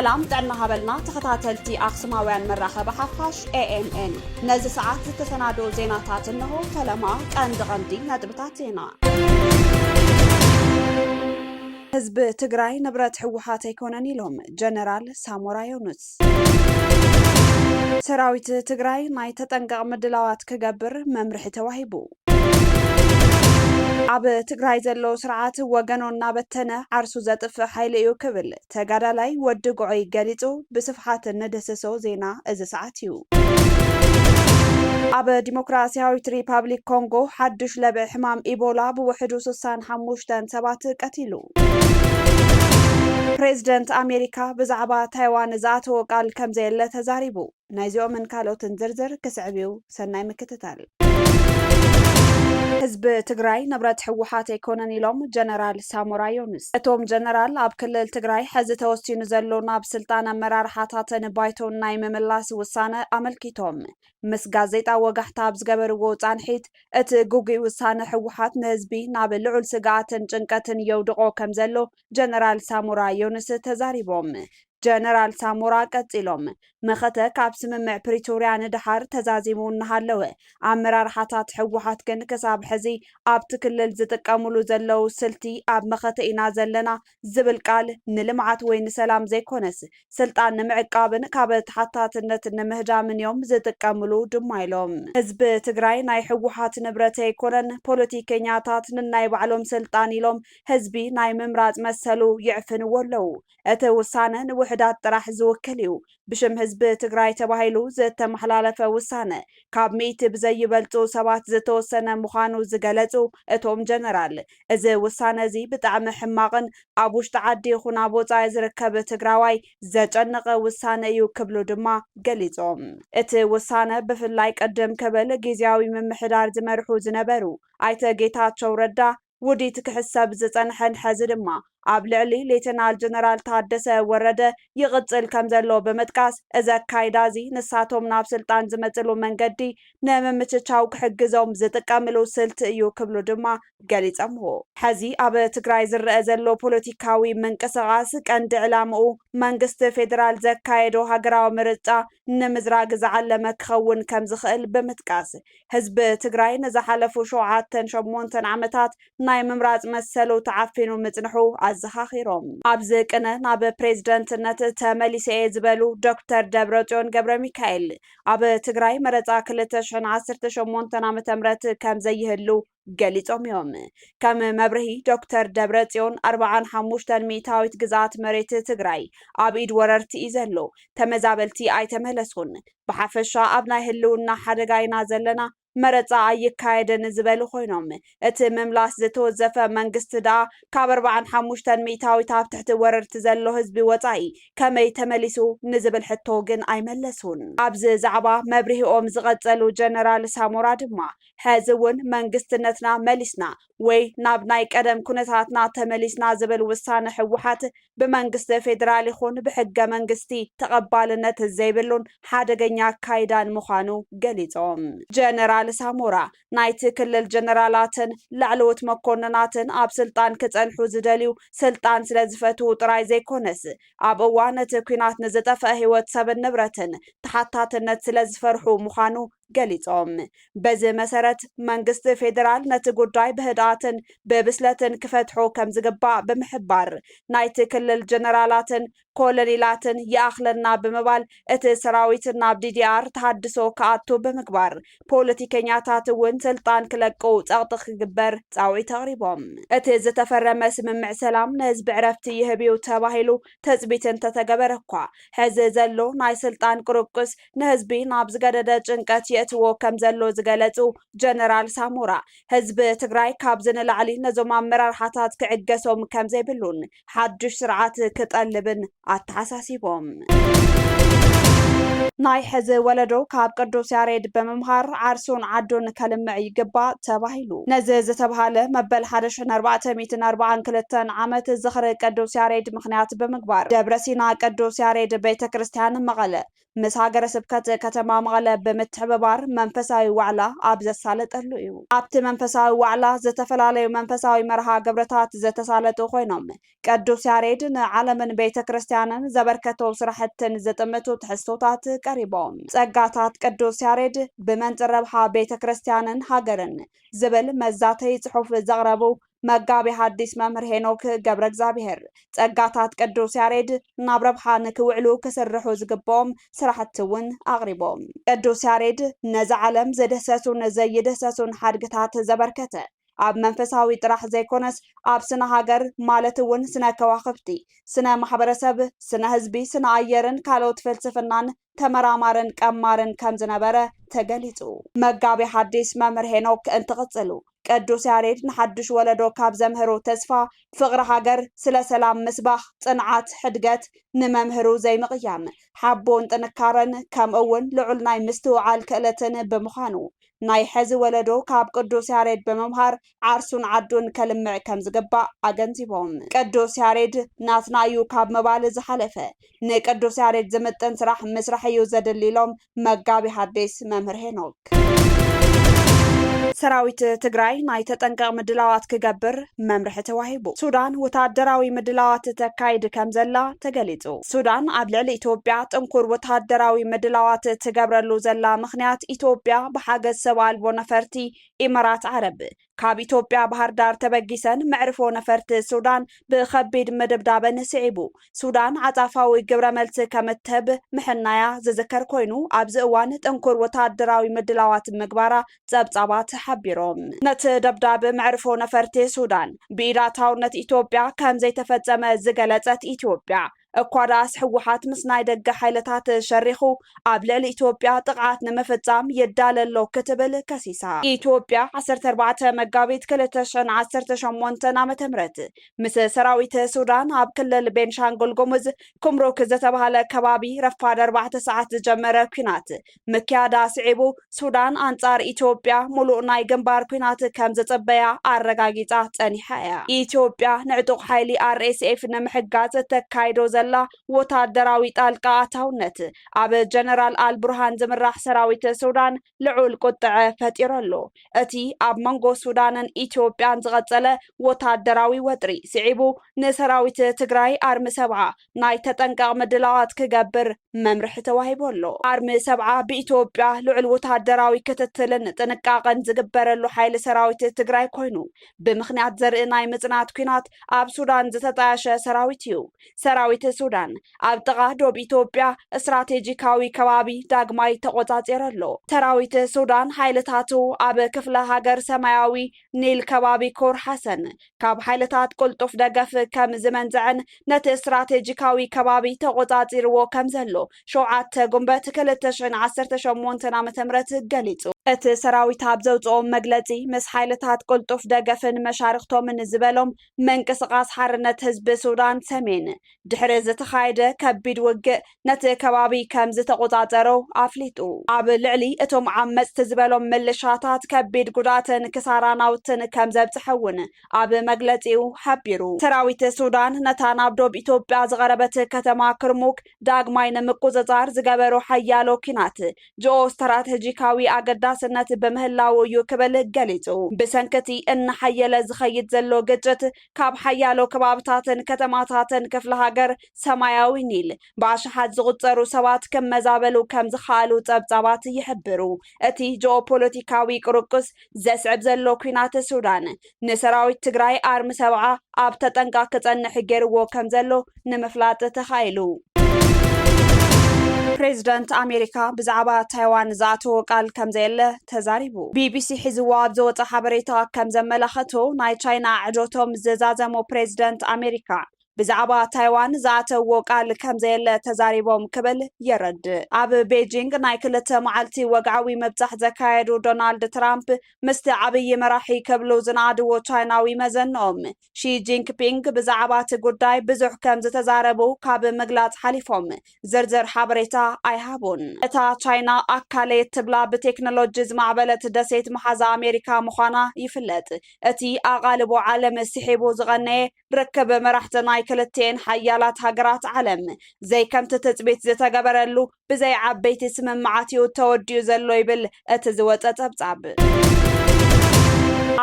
سلام دعنا هبلنا تخطاتلتي أقسماويان مراخة بحفاش AMN نزي ساعات تسنادو زيناتات انه فلما غندي ندبتاتينا حزب تግራይ ንብረት ሕወሓት ኣይኮነን ኢሎም ጀነራል ሳሞራ ዮኑስ ሰራዊት ትግራይ ናይ ተጠንቀቕ ምድላዋት ክገብር መምርሒ ተዋሂቡ ኣብ ትግራይ ዘሎ ስርዓት ወገኖና በተነ ዓርሱ ዘጥፍእ ሓይሊ እዩ ክብል ተጋዳላይ ወዲ ጉዑይ ገሊጹ ብስፍሓት ንደሰሶ ዜና እዚ ሰዓት እዩ ኣብ ዲሞክራሲያዊት ሪፓብሊክ ኮንጎ ሓድሽ ለብዕ ሕማም ኢቦላ ብውሕዱ 65 ሰባት ቀቲሉ ፕሬዝደንት አሜሪካ ብዛዕባ ታይዋን ዝኣተወ ቃል ከምዘየለ ተዛሪቡ ናይዚኦምን ካልኦትን ዝርዝር ክስዕብዩ ሰናይ ምክትታል ህዝብ ትግራይ ንብረት ሕወሓት ኣይኮነን ኢሎም ጀነራል ሳሞራ ዮኑስ እቶም ጀነራል ኣብ ክልል ትግራይ ሕዚ ተወሲኑ ዘሎ ናብ ስልጣን ኣመራርሓታትን ባይቶን ናይ ምምላስ ውሳነ ኣመልኪቶም ምስ ጋዜጣ ወጋሕታ ኣብ ዝገበርዎ ጻንሒት እቲ ጉጉይ ውሳነ ሕወሓት ንህዝቢ ናብ ልዑል ስጋኣትን ጭንቀትን የውድቆ ከም ዘሎ ጀነራል ሳሞራ ዮኑስ ተዛሪቦም ጀነራል ሳሞራ ቀጺሎም መኸተ ካብ ስምምዕ ፕሪቶሪያ ንድሓር ተዛዚሙ እናሃለወ ኣመራርሓታት ሕወሓት ግን ክሳብ ሕዚ ኣብቲ ክልል ዝጥቀሙሉ ዘለው ስልቲ ኣብ መኸተ ኢና ዘለና ዝብል ቃል ንልምዓት ወይ ንሰላም ዘይኮነስ ስልጣን ንምዕቃብን ካብ ተሓታትነት ንምህዳምን እዮም ዝጥቀሙሉ ድማ ኢሎም ህዝቢ ትግራይ ናይ ሕወሓት ንብረት ኣይኮነን ፖለቲከኛታት ንናይ ባዕሎም ስልጣን ኢሎም ህዝቢ ናይ ምምራጽ መሰሉ ይዕፍንዎ ኣለው እቲ ውሳነ ንውሕዳት ጥራሕ ዝውክል እዩ ብሽም ህዝቢ ትግራይ ተባሂሉ ዝተመሓላለፈ ውሳነ ካብ 100 ብዘይበልጡ ሰባት ዝተወሰነ ምዃኑ ዝገለጹ እቶም ጀነራል እዚ ውሳነ እዚ ብጣዕሚ ሕማቕን ኣብ ውሽጢ ዓዲ ይኹን ኣብ ወጻኢ ዝርከብ ትግራዋይ ዘጨነቐ ውሳነ እዩ ክብሉ ድማ ገሊጾም እቲ ውሳነ ብፍላይ ቀደም ከበለ ጊዜያዊ ምምሕዳር ዝመርሑ ዝነበሩ ኣይተ ጌታቸው ረዳ ውዲት ክሕሰብ ዝጸንሐን ሕዚ ድማ ኣብ ልዕሊ ሌተናል ጀነራል ታደሰ ወረደ ይቕጽል ከም ዘሎ በመጥቃስ እዚ ኣካይዳ እዚ ንሳቶም ናብ ስልጣን ዝመጽሉ መንገዲ ንምምችቻው ክሕግዞም ዝጥቀምሉ ስልቲ እዩ ክብሉ ድማ ገሊጾምዎ ሕዚ ኣብ ትግራይ ዝረአ ዘሎ ፖለቲካዊ ምንቅስቓስ ቀንዲ ዕላምኡ መንግስቲ ፌደራል ዘካየዶ ሃገራዊ ምርጫ ንምዝራግ ዝዓለመ ክኸውን ከም ዝኽእል ብምጥቃስ ህዝቢ ትግራይ ንዝሓለፉ 7-8 ዓመታት ናይ ምምራጽ መሰሉ ተዓፊኑ ምጽንሑ አዘኻኺሮም ኣብዚ ቅነ ናብ ፕሬዝደንትነት ተመሊሰ ዝበሉ ዶክተር ደብረጽዮን ገብረ ሚካኤል ኣብ ትግራይ መረፃ 2018 ዓ.ም ከም ዘይህሉ ገሊጾም እዮም ከም መብርሂ ዶክተር ደብረጽዮን 45 ሚእታዊት ግዛት መሬት ትግራይ ኣብ ኢድ ወረርቲ እዩ ዘሎ ተመዛበልቲ ኣይተመለሱን ብሓፈሻ ኣብ ናይ ህልውና ሓደጋ ኢና ዘለና መረፃ ኣይካየድን ዝበሉ ኮይኖም እቲ ምምላስ ዝተወዘፈ መንግስቲ ዳ ካብ 45 ሚእታዊት ኣብ ትሕቲ ወረርቲ ዘሎ ህዝቢ ወፃኢ ከመይ ተመሊሱ ንዝብል ሕቶ ግን ኣይመለሱን ኣብዚ ዛዕባ መብርሂኦም ዝቐጸሉ ጀነራል ሳሞራ ድማ ሕዚ እውን መንግስትነትና መሊስና ወይ ናብ ናይ ቀደም ኩነታትና ተመሊስና ዝብል ውሳነ ሕወሓት ብመንግስቲ ፌደራል ይኹን ብሕገ መንግስቲ ተቐባልነት ዘይብሉን ሓደገኛ ኣካይዳን ምዃኑ ገሊጾም ጀነራል ሳሞራ ናይቲ ክልል ጀነራላትን ላዕለዎት መኮንናትን ኣብ ስልጣን ክጸንሑ ዝደልዩ ስልጣን ስለ ዝፈትው ጥራይ ዘይኮነስ ኣብ እዋን እቲ ኩናት ንዝጠፍአ ህይወት ሰብን ንብረትን ተሓታትነት ስለ ዝፈርሑ ምዃኑ ገሊጾም በዚ መሰረት መንግስቲ ፌደራል ነቲ ጉዳይ ብህድኣትን ብብስለትን ክፈትሖ ከም ዝግባእ ብምሕባር ናይቲ ክልል ጀነራላትን ኮሎኔላትን ይኣኽለና ብምባል እቲ ሰራዊት ናብ ዲዲአር ተሃድሶ ከኣቱ ብምግባር ፖለቲከኛታት እውን ስልጣን ክለቁ ጸቕጢ ክግበር ጻውዒት ኣቕሪቦም እቲ ዝተፈረመ ስምምዕ ሰላም ንህዝቢ ዕረፍቲ ይህብ እዩ ተባሂሉ ተጽቢት እንተተገበረ እኳ ሕዚ ዘሎ ናይ ስልጣን ቅርቅስ ንህዝቢ ናብ ዝገደደ ጭንቀት የእትዎ ከም ዘሎ ዝገለጹ ጀነራል ሳሞራ ህዝቢ ትግራይ ካብ ዝንላዕሊ ነዞም ኣመራርሓታት ክዕገሶም ከም ዘይብሉን ሓድሽ ስርዓት ክጠልብን ኣተሓሳሲቦም ናይ ሕዚ ወለዶ ካብ ቅዱስ ያሬድ ብምምሃር ዓርሱን ዓዱን ከልምዕ ይግባእ ተባሂሉ ነዚ ዝተባሃለ መበል 1442 ዓመት ዝኽሪ ቅዱስ ያሬድ ምኽንያት ብምግባር ደብረ ሲና ቅዱስ ያሬድ ቤተ ክርስቲያን መቐለ ምስ ሃገረ ስብከት ከተማ መቐለ ብምትሕብባር መንፈሳዊ ዋዕላ ኣብ ዘሳለጠሉ እዩ። ኣብቲ መንፈሳዊ ዋዕላ ዝተፈላለዩ መንፈሳዊ መርሃ ግብርታት ዘተሳለጡ ኮይኖም ቅዱስ ያሬድ ንዓለምን ቤተ ክርስቲያንን ዘበርከቶ ስራሕትን ዘጥምቱ ትሕዝቶታት ቀሪቦም። ጸጋታት ቅዱስ ያሬድ ብመንጽር ረብሓ ቤተ ክርስቲያንን ሃገርን ዝብል መዛተይ ጽሑፍ ዘቕረቡ መጋቢ ሐዲስ መምህር ሄኖክ ገብረ እግዚአብሔር ጸጋታት ቅዱስ ያሬድ ናብ ረብሓ ንክውዕሉ ክስርሑ ዝግብኦም ስራሕቲ እውን ኣቕሪቦም። ቅዱስ ያሬድ ነዚ ዓለም ዘደሰሱን ዘይደሰሱን ሓድግታት ዘበርከተ ኣብ መንፈሳዊ ጥራሕ ዘይኮነስ ኣብ ስነ ሃገር ማለት እውን ስነ ከዋኽብቲ፣ ስነ ማሕበረሰብ፣ ስነ ህዝቢ፣ ስነ ኣየርን ካልኦት ፍልስፍናን ተመራማርን ቀማርን ከም ዝነበረ ተገሊጹ። መጋቢ ሐዲስ መምህር ሄኖክ እንትቕጽሉ ቅዱስ ያሬድ ንሓድሽ ወለዶ ካብ ዘምህሩ ተስፋ ፍቕሪ ሃገር፣ ስለ ሰላም ምስባኽ፣ ጽንዓት፣ ሕድገት ንመምህሩ ዘይምቕያም ሓቦን ጥንካረን ከምኡውን ልዑል ናይ ምስትውዓል ክእለትን ብምዃኑ ናይ ሕዚ ወለዶ ካብ ቅዱስ ያሬድ ብምምሃር ዓርሱን ዓዱን ከልምዕ ከም ዝግባእ ኣገንዚቦም። ቅዱስ ያሬድ ናትና እዩ ካብ ምባል ዝሓለፈ ንቅዱስ ያሬድ ዝምጥን ስራሕ ምስራሕ እዩ ዘድሊ ኢሎም መጋቢ ሐዲስ መምህር ሄኖክ ሰራዊት ትግራይ ናይ ተጠንቀቕ ምድላዋት ክገብር መምርሒ ተዋሂቡ። ሱዳን ወታደራዊ ምድላዋት ተካይድ ከም ዘላ ተገሊጹ። ሱዳን ኣብ ልዕሊ ኢትዮጵያ ጥንኩር ወታደራዊ ምድላዋት ትገብረሉ ዘላ ምኽንያት ኢትዮጵያ ብሓገዝ ሰብ ኣልቦ ነፈርቲ ኢማራት ዓረብ ካብ ኢትዮጵያ ባህር ዳር ተበጊሰን መዕርፎ ነፈርቲ ሱዳን ብኸቢድ ምድብዳብን ስዒቡ ሱዳን ዓጻፋዊ ግብረ መልሲ ከምትህብ ምሕናያ ዝዝከር ኮይኑ ኣብዚ እዋን ጥንኩር ወታደራዊ ምድላዋት ምግባራ ጸብጻባት ሓቢሮም። ነቲ ደብዳብ መዕርፎ ነፈርቲ ሱዳን ብኢዳታውነት ኢትዮጵያ ከም ዘይተፈጸመ ዝገለጸት ኢትዮጵያ እኳዳስ ሕወሓት ምስ ናይ ደገ ሓይልታት ሸሪኹ ኣብ ልዕሊ ኢትዮጵያ ጥቕዓት ንምፍጻም የዳለሎ ክትብል ከሲሳ። ኢትዮጵያ 14 መጋቢት 2018 ዓ.ም ምስ ሰራዊት ሱዳን ኣብ ክልል ቤንሻንጉል ጉሙዝ ኩምሩክ ዝተባሃለ ከባቢ ረፋድ 4 ሰዓት ዝጀመረ ኩናት ምክያዳ ስዒቡ ሱዳን ኣንጻር ኢትዮጵያ ሙሉእ ናይ ግንባር ኩናት ከም ዘጽበያ ኣረጋጊጻ ጸኒሓ እያ። ኢትዮጵያ ንዕጡቕ ሓይሊ RSF ንምሕጋዝ ተካይዶ ዘላ ወታደራዊ ጣልቃ ኣታውነት ኣብ ጀነራል አልቡርሃን ዝምራሕ ሰራዊት ሱዳን ልዑል ቁጥዐ ፈጢረሎ። እቲ ኣብ መንጎ ሱዳንን ኢትዮጵያን ዝቐጸለ ወታደራዊ ወጥሪ ስዒቡ ንሰራዊት ትግራይ ኣርሚ 70 ናይ ተጠንቀቕ ምድላዋት ክገብር መምርሒ ተዋሂበሎ። ኣርሚ 70 ብኢትዮጵያ ልዑል ወታደራዊ ክትትልን ጥንቃቐን ዝግበረሉ ሓይሊ ሰራዊት ትግራይ ኮይኑ ብምኽንያት ዘርኢ ናይ ምጽናት ኩናት ኣብ ሱዳን ዝተጣየሸ ሰራዊት እዩ። ሰራዊት ሱዳን ኣብ ጥቓ ዶብ ኢትዮጵያ ስትራቴጂካዊ ከባቢ ዳግማይ ተቆጻጸረሎ። ሰራዊት ሱዳን ሓይልታቱ ኣብ ክፍለ ሃገር ሰማያዊ ኒል ከባቢ ኮር ሓሰን ካብ ሓይልታት ቁልጡፍ ደገፍ ከም ዝመንዝዕን ነቲ ስትራቴጂካዊ ከባቢ ተቆጻጺርዎ ከም ዘሎ 7 ጉንበት 2018 ዓ.ም ገሊጹ። እቲ ሰራዊት ኣብ ዘውጽኦም መግለጺ ምስ ሓይልታት ቁልጡፍ ደገፍን መሻርክቶምን ዝበሎም መንቅስቓስ ሓርነት ህዝቢ ሱዳን ሰሜን ድሕሪ ዝተኻየደ ከቢድ ውግእ ነቲ ከባቢ ከም ዝተቆጻጸሮ ኣፍሊጡ። ኣብ ልዕሊ እቶም ዓመጽቲ ዝበሎም ምልሻታት ከቢድ ጉዳትን ክሳራ ናውትን ከም ዘብጽሐውን ኣብ መግለጺኡ ሓቢሩ። ሰራዊት ሱዳን ነታ ናብ ዶብ ኢትዮጵያ ዝቐረበት ከተማ ክርሙክ ዳግማይ ንምቁጽጻር ዝገበሮ ሓያሎ ኩናት ጂኦ ስትራቴጂካዊ ኣገዳስነት ብምህላው እዩ ክብል ገሊጹ። ብሰንከቲ እናሓየለ ዝኸይድ ዘሎ ግጭት ካብ ሓያሎ ከባብታትን ከተማታትን ክፍለ ሃገር ሰማያዊ ኒል ብኣሽሓት ዝቁጸሩ ሰባት ከመዛበሉ ከም ዝኽኣሉ ጸብጻባት ይሕብሩ። እቲ ጂኦፖለቲካዊ ቅርቅስ ዘስዕብ ዘሎ ኩናት ሱዳን ንሰራዊት ትግራይ ኣርሚ 70 ኣብ ተጠንቃቕ ክጸንሕ ገይርዎ ከም ዘሎ ንምፍላጥ ተኻኢሉ። ፕሬዚደንት ኣሜሪካ ብዛዕባ ታይዋን ዝኣተወ ቃል ከም ዘየለ ተዛሪቡ። ቢቢሲ ሒዝዎ ኣብ ዝወፀ ሓበሬታ ከም ዘመላኸቶ ናይ ቻይና ዕጆቶም ዘዛዘሞ ፕሬዚደንት ኣሜሪካ ብዛዕባ ታይዋን ዝኣተዎ ቃል ከም ዘየለ ተዛሪቦም ክብል የረድእ። ኣብ ቤጂንግ ናይ 2 መዓልቲ ወግዓዊ ምብጻሕ ዘካየዱ ዶናልድ ትራምፕ ምስቲ ዓብይ መራሒ ክብሉ ዝነኣድዎ ቻይናዊ መዘንኦም ሺ ጂንፒንግ ብዛዕባ እቲ ጉዳይ ብዙሕ ከም ዝተዛረቡ ካብ ምግላጽ ሓሊፎም ዝርዝር ሓበሬታ ኣይሃቡን። እታ ቻይና ኣካለየት ትብላ ብቴክኖሎጂ ዝማዕበለት ደሴት መሓዛ ኣሜሪካ ምዃና ይፍለጥ። እቲ ኣቓልቦ ዓለም ስሒቡ ዝቐነየ ርክብ መራሕቲ ናይ ናይ ክልቴን ሓያላት ሃገራት ዓለም ዘይ ከምቲ ትጽቢት ዝተገበረሉ ብዘይ ዓበይቲ ስምምዓት ተወዲኡ ዘሎ ይብል እቲ ዝወፀ ጸብጻብ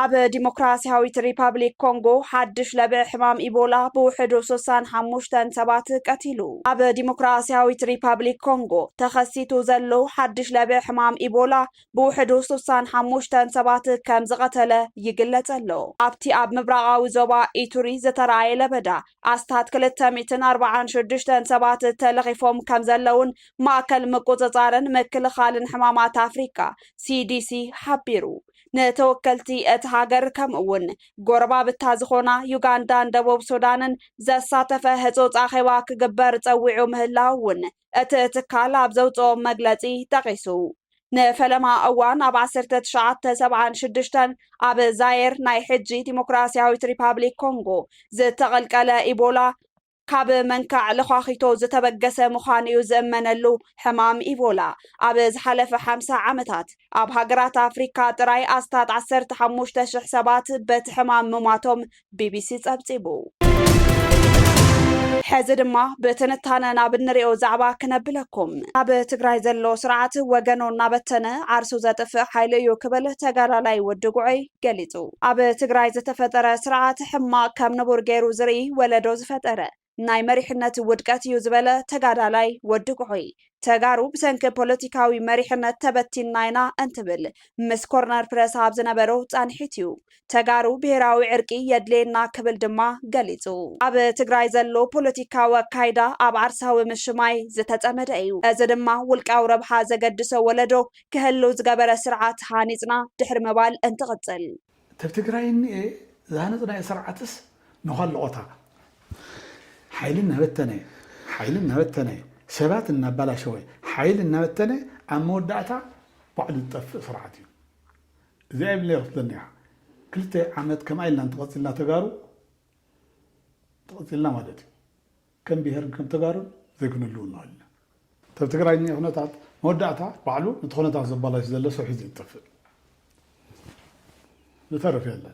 ኣብ ዲሞክራሲያዊት ሪፓብሊክ ኮንጎ ሓድሽ ለብዕ ሕማም ኢቦላ ብውሕዱ 65 ሰባት ቀቲሉ ኣብ ዲሞክራሲያዊት ሪፓብሊክ ኮንጎ ተኸሲቱ ዘሎ ሓድሽ ለብዕ ሕማም ኢቦላ ብውሕዱ 65 ሰባት ከም ዝቐተለ ይግለጽ ኣሎ ኣብቲ ኣብ ምብራቓዊ ዞባ ኢቱሪ ዝተራእየ ለበዳ ኣስታት 246 ሰባት ተለኺፎም ከም ዘለውን ማእከል ምቁጽጻርን ምክልኻልን ሕማማት ኣፍሪካ CDC ሓቢሩ ነተወከልቲ እቲ ሃገር ከምኡውን ጎረባብታ ዝኾና ዩጋንዳን ደቡብ ሱዳንን ዘሳተፈ ህጹጽ ኣኼባ ክግበር ጸዊዑ ምህላው እውን እቲ ትካል ኣብ ዘውፅኦ መግለጺ ጠቒሱ ነፈለማ እዋን ኣብ 1976 ኣብ ዛየር ናይ ሕጂ ዲሞክራሲያዊት ሪፓብሊክ ኮንጎ ዝተቐልቀለ ኢቦላ ካብ መንካዕ ለኻኺቶ ዝተበገሰ ምዃኑ ዝእመነሉ ሕማም ኢቦላ ኣብ ዝሓለፈ 50 ዓመታት ኣብ ሃገራት ኣፍሪካ ጥራይ ኣስታት 15,000 ሰባት በቲ ሕማም ምሟቶም ቢቢሲ ጸብጺቡ ሕዚ ድማ ብትንታነ ናብ እንሪኦ ዛዕባ ክነብለኩም ኣብ ትግራይ ዘሎ ስርዓት ወገኖ እናበተነ ዓርሱ ዘጥፍእ ሓይሊ እዩ ክብል ተጋዳላይ ወዲ ጉዑይ ገሊጹ ኣብ ትግራይ ዝተፈጠረ ስርዓት ሕማቅ ከም ንቡር ገይሩ ዝርኢ ወለዶ ዝፈጠረ ናይ መሪሕነት ውድቀት እዩ ዝበለ ተጋዳላይ ወዲ ጉዑይ ተጋሩ ብሰንኪ ፖለቲካዊ መሪሕነት ተበቲና ኢና እንትብል ምስ ኮርነር ፕረስ ኣብ ዝነበረው ጻንሒት እዩ ተጋሩ ብሄራዊ ዕርቂ የድልየና ክብል ድማ ገሊጹ ኣብ ትግራይ ዘሎ ፖለቲካዊ ኣካይዳ ኣብ ዓርሳዊ ምሽማይ ዝተጸመደ እዩ እዚ ድማ ውልቃዊ ረብሓ ዘገድሶ ወለዶ ክህሉ ዝገበረ ስርዓት ሃኒጽና ድሕሪ ምባል እንትቕጽል ትግራይ ዝሃነጽና ስርዓትስ ንኸልቆታ حيلنا نبتنه شبات النبلا شوي حيل النبتنه عم ودعتها بعد الطف سرعتي زي اللي رفضني كلت عمد كما إلا تقتلنا تجارو تقتلنا مدد كم بيهر كم تجارو ذكر اللون هلا تفتكر إني هنا تعط ودعتها بعلو ندخلنا تعز بالله يجزل سو حيز الطف نتعرف يلا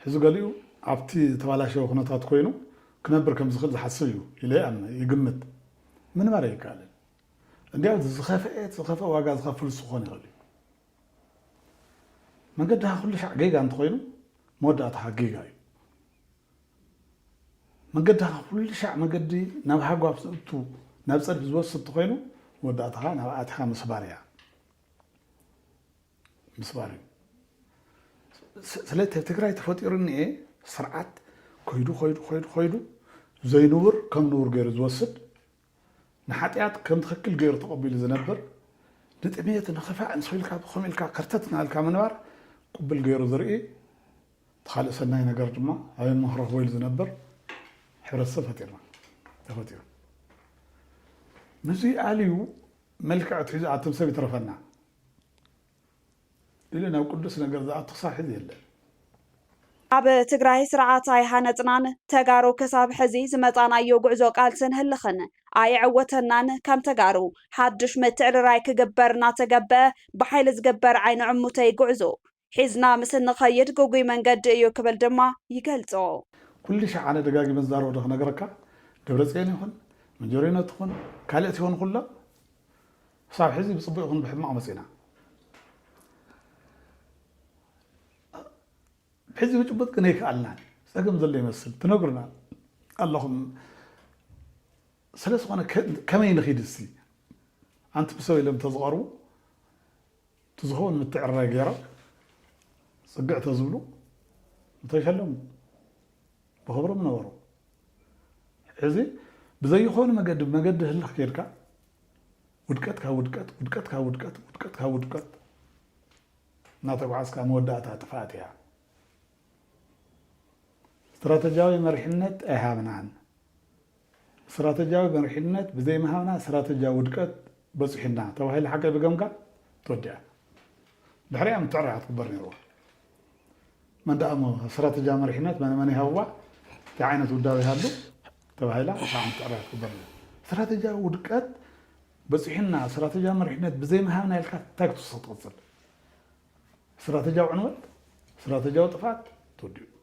حزو قاليو عبتي تبالا شو هنا تعط كوينو كنبر كم زخل زحسيو إلى أن يجمد من ما رأيك على عندي عاد زخافة واجا زخاف السخون يغلي ما قد هاخل شيء جيجا عند خوينو مودة حقيقة ما قد هاخل شيء ما قد نبغى جواب تو نبصر بزوج ست خوينو مودة أتها نبغى أتها مسبارية سلته تقرأي تفوتيرني إيه سرعات خيدو زي نور كم نور غير زوسد نحاتيات كم تخكل غير تقبل زنبر نتميت نخفاء نسويلك بخميلك كرتتنا لك منوار قبل غير زرقي تخالص سناي نغير دما هاي المهرف ويل زنبر حرس فتيرنا تفوتير مزي عليو ملكعة حزا تمسبي ترفنا إلنا وقدس نغير ذا تصاحي يلا ኣብ ትግራይ ስርዓት ኣይሃነጽናን ተጋሩ ክሳብ ሕዚ ዝመጻናዮ ጉዕዞ ቃልስን ህልኽን ኣይዕወተናን ከም ተጋሩ ሓድሽ ምትዕርራይ ክግበር እናተገበአ ብሓይሊ ዝግበር ዓይኒ ዕሙተይ ጉዕዞ ሒዝና ምስ ንኸይድ ጉጉይ መንገዲ እዩ ክብል ድማ ይገልጾ ኩሉ ሸዓነ ደጋጊ መዛረብ ወደ ነገረካ ደብረጽዮን ይኹን መንጀሪነት ይኹን ካልእት ይኹን ኩሉ ሳብ ሕዚ ብጽቡቕ ይኹን ብሕማቕ መጺና حزب وجبت كنيك علنا سقم ذلي يمثل تنقرنا اللهم سلس وانا كم ينخيد السي أنت بسوي لم تصغروا تزهون متعر راجيرا صقعت زبلو متشلم بخبر من ورو حزي بزي يخون ما قد هلا خيرك ودكت ناطق عسكر موداتها تفاتيها استراتيجية مرحلة إهابنان استراتيجية مرحلة بزي ما هنا استراتيجية ودكت بس حنا تو هاي الحاجة بجمعك تودع بحرية متعرّع تكبرني روح من دامه استراتيجية مرحلة من هو تعينة توداوي هذا تو هاي لا متعرّع تكبرني استراتيجية ودكت بس حنا استراتيجية مرحلة بزي ما هنا الكات تاكل استراتيجية وعنوان استراتيجية وطفات تودع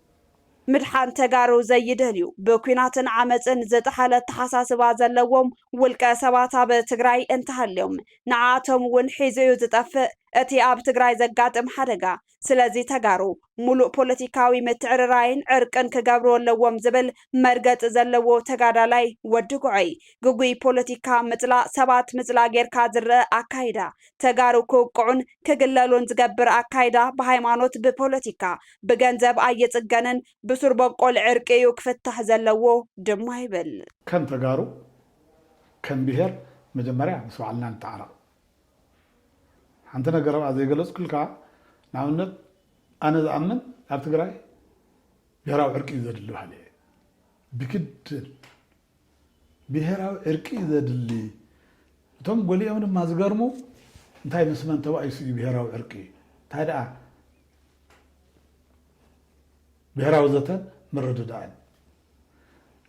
ምድሓን ተጋሩ ዘይደልዩ ብኩናትን ዓመፅን ዘጠሓለት ተሓሳስባ ዘለዎም ውልቀ ሰባት ኣብ ትግራይ እንተሃልዮም ንዓቶም እውን ሒዝኡ ዝጠፍእ እቲ ኣብ ትግራይ ዘጋጥም ሓደጋ ስለዚ ተጋሩ ሙሉእ ፖለቲካዊ ምትዕርራይን ዕርቅን ክገብሩ ኣለዎም ዝብል መርገጽ ዘለዎ ተጋዳላይ ወዲ ጉዑይ ጉጉይ ፖለቲካ ምጽላእ ሰባት ምጽላእ ጌርካ ዝርአ ኣካይዳ ተጋሩ ክውቅዑን ክግለሉን ዝገብር ኣካይዳ ብሃይማኖት ብፖለቲካ ብገንዘብ ኣየጽገንን ብሱር በቆል ዕርቂዩ ክፍታሕ ዘለዎ ድማ ይብል ከም ተጋሩ ከም ብሄር መጀመርያ ምስ ባዕልና ንተዓረቕ ሓንቲ ነገር ኣብ ዘይገለጽኩልካ ንኣብነት ኣነ ዝኣምን ኣብ ትግራይ ብሄራዊ ዕርቂ ዘድሊ ባህሊ ብክድል ብሄራዊ ዕርቂ ዘድሊ እቶም ጎሊኦም ድማ ዝገርሙ እንታይ ምስመን ተባኢሱ እዩ ብሄራዊ ዕርቂ እንታይ ደኣ ብሄራዊ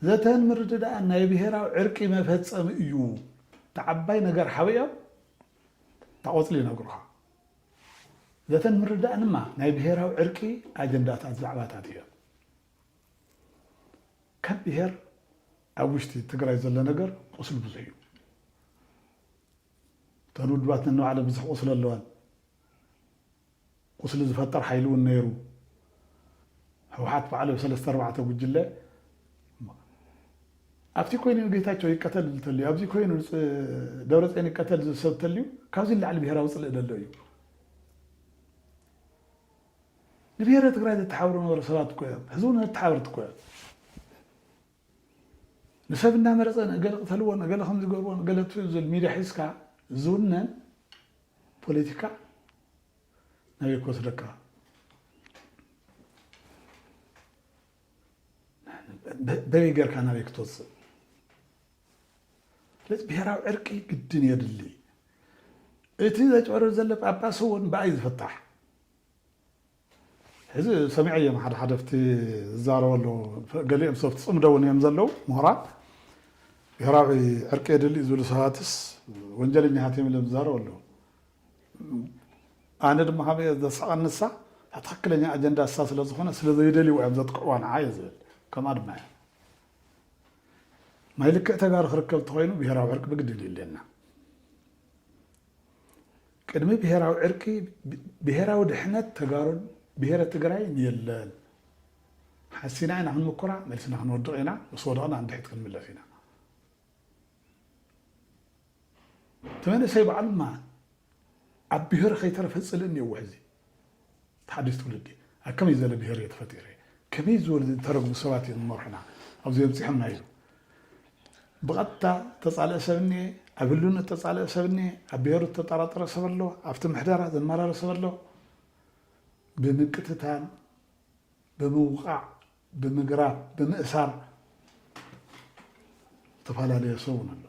ዘተን ምርድዳእን ናይ ብሄራዊ ዕርቂ መፈጸሚ እዩ ተዓባይ ነገር ሓበዮም ታቆጽሊ ይነግሩኻ ዘተን ምርዳእንማ ናይ ብሄራዊ ዕርቂ ኣጀንዳታት ዛዕባታት እዮም ከም ብሄር ኣብ ውሽጢ ትግራይ ዘሎ ነገር ቁስል ብዙሕ እዩ እተን ውድባት ነንባዕለ ብዙሕ ቁስሊ ኣለዋን ቁስሊ ዝፈጠር ሓይሊ እውን ነይሩ ህወሓት በዓለ ብ3-4 ጉጅለ ኣብቲ ኮይኑ ጌታቸው ይቀተል ዝልተልዩ ኣብዚ ኮይኑ ደብረጽዮን ይቀተል ዝሰብተልዩ ካብዚ ላዕሊ ብሄራዊ ጽልእ ዘሎ እዩ ንብሄረ ትግራይ ዘተሓብሩ ነበሩ ሰባት እኮ እዮም ሕዚ እውን ተሓበርቲ እኮ እዮም ንሰብ እናመረፀ ገለ ቅተልዎን ገለ ከም ዝገርዎን ገለ ትፍኡ ዝብል ሚድያ ሒዝካ ዝውነን ፖለቲካ ናበይ ክወስደካ በበይ ጌርካ ናበይ ክትወፅእ ስለዚ ብሄራዊ ዕርቂ ግድን የድሊ እቲ ዘጭበረር ዘሎ ጳጳስ እውን ብኣይ ዝፍታሕ ሕዚ ሰሚዐ እዮም ሓደ ሓደፍቲ ዝዛረበሉ ገሊኦም ሰብቲ ፅምዶ እውን እዮም ዘለው ምሁራት ብሄራዊ ዕርቂ የድሊ ዝብሉ ሰባትስ ወንጀለኛታት እዮም ኢሎም ዝዛረቡ ኣለው ኣነ ድማ ከመይ ዘስቀንሳ ትክክለኛ ኣጀንዳ እሳ ስለዝኾነ ስለዘይደልዩ እዮም ዘጥቅዕዋ ንዓ እየ ዝብል ከምኣ ድማ እያ ማይ ልክዕ ተጋሩ ክርከብ ተኮይኑ ብሄራዊ ዕርቂ ብግድን የለና ቅድሚ ብሄራዊ ዕርቂ ብሄራዊ ድሕነት ተጋሩን ብሄረ ትግራይ የለን ሓሲና ኢና ክንምኩራ መልስና ክንወድቕ ኢና ምስ ወደቕና እንድሕት ክንምለስ ኢና ተመንእሰይ በዓሉማ ኣብ ብሄር ከይተረፈ ፅልእ እኒአዎ ሕዚ ተሓዲስ ትውልዲ ኣብ ከመይ ዘለ ብሄር እየ ተፈጢረ ከመይ ዝበሉ ተረግሙ ሰባት እዮም ዝመርሑና ኣብዚ የምፅሖምና እዩ ብቐጥታ ተፃልአ ሰብ እኒአ ኣብ ህልውነት ተፃልአ ሰብ እኒአ ኣብ ብሄሩ ተጠራጠረ ሰብ ኣሎ ኣብቲ ምሕደራ ዘመራረ ሰብ ኣሎ ብምቅትታን ብምውቃዕ ብምግራፍ ብምእሳር ተፈላለየ ሰብ እውን ኣሎ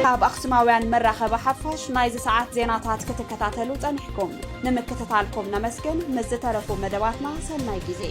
ካብ ኣክሱማውያን መራኸቢ ሓፋሽ ናይዚ ሰዓት ዜናታት ክትከታተሉ ፀኒሕኩም ንምክትታልኩም ነመስገን ምስ ዝተረፉ መደባትና ሰናይ ግዜ